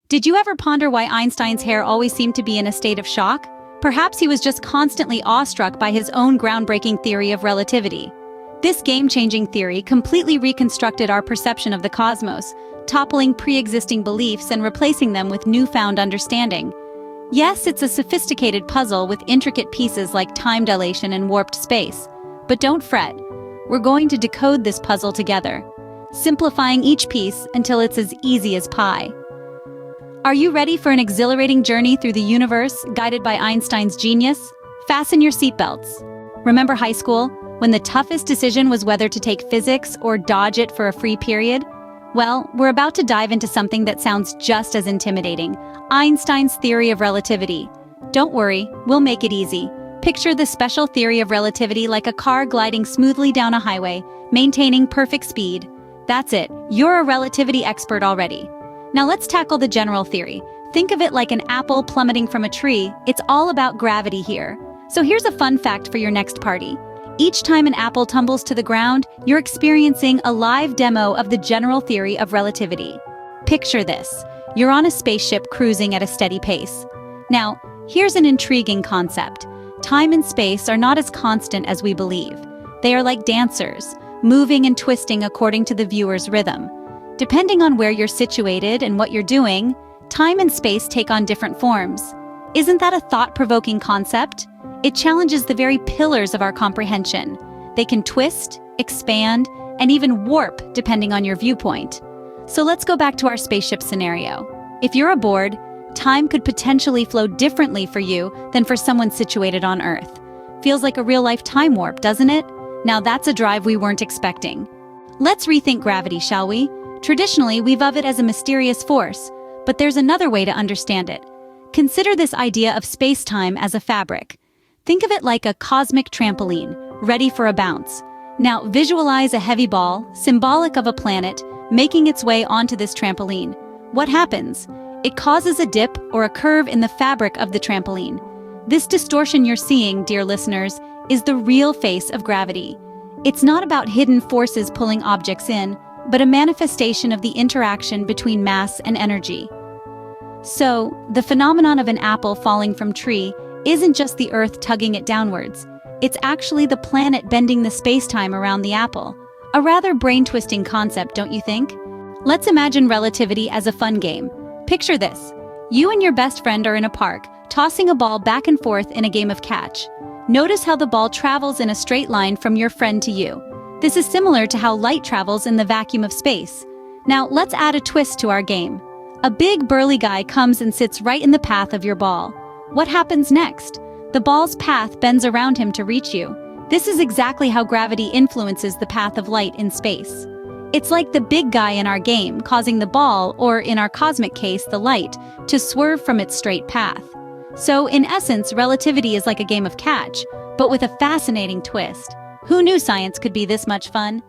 Did you ever ponder why Einstein's hair always seemed to be in a state of shock? Perhaps he was just constantly awestruck by his own groundbreaking theory of relativity. This game-changing theory completely reconstructed our perception of the cosmos, toppling pre-existing beliefs and replacing them with newfound understanding. Yes, it's a sophisticated puzzle with intricate pieces like time dilation and warped space. But don't fret. We're going to decode this puzzle together, simplifying each piece until it's as easy as pie. Are you ready for an exhilarating journey through the universe, guided by Einstein's genius? Fasten your seatbelts. Remember high school, when the toughest decision was whether to take physics or dodge it for a free period? Well, we're about to dive into something that sounds just as intimidating: Einstein's theory of relativity. Don't worry, we'll make it easy. Picture the special theory of relativity like a car gliding smoothly down a highway, maintaining perfect speed. That's it, you're a relativity expert already. Now let's tackle the general theory. Think of it like an apple plummeting from a tree. It's all about gravity here. So here's a fun fact for your next party. Each time an apple tumbles to the ground, you're experiencing a live demo of the general theory of relativity. Picture this. You're on a spaceship cruising at a steady pace. Now, here's an intriguing concept. Time and space are not as constant as we believe. They are like dancers, moving and twisting according to the viewer's rhythm. Depending on where you're situated and what you're doing, time and space take on different forms. Isn't that a thought-provoking concept? It challenges the very pillars of our comprehension. They can twist, expand, and even warp depending on your viewpoint. So let's go back to our spaceship scenario. If you're aboard, time could potentially flow differently for you than for someone situated on Earth. Feels like a real-life time warp, doesn't it? Now that's a drive we weren't expecting. Let's rethink gravity, shall we? Traditionally, we've of it as a mysterious force, but there's another way to understand it. Consider this idea of space-time as a fabric. Think of it like a cosmic trampoline, ready for a bounce. Now visualize a heavy ball, symbolic of a planet, making its way onto this trampoline. What happens? It causes a dip or a curve in the fabric of the trampoline. This distortion you're seeing, dear listeners, is the real face of gravity. It's not about hidden forces pulling objects in, but a manifestation of the interaction between mass and energy. So, the phenomenon of an apple falling from tree isn't just the Earth tugging it downwards. It's actually the planet bending the space-time around the apple. A rather brain-twisting concept, don't you think? Let's imagine relativity as a fun game. Picture this. You and your best friend are in a park, tossing a ball back and forth in a game of catch. Notice how the ball travels in a straight line from your friend to you. This is similar to how light travels in the vacuum of space. Now, let's add a twist to our game. A big burly guy comes and sits right in the path of your ball. What happens next? The ball's path bends around him to reach you. This is exactly how gravity influences the path of light in space. It's like the big guy in our game causing the ball, or in our cosmic case, the light, to swerve from its straight path. So, in essence, relativity is like a game of catch, but with a fascinating twist. Who knew science could be this much fun?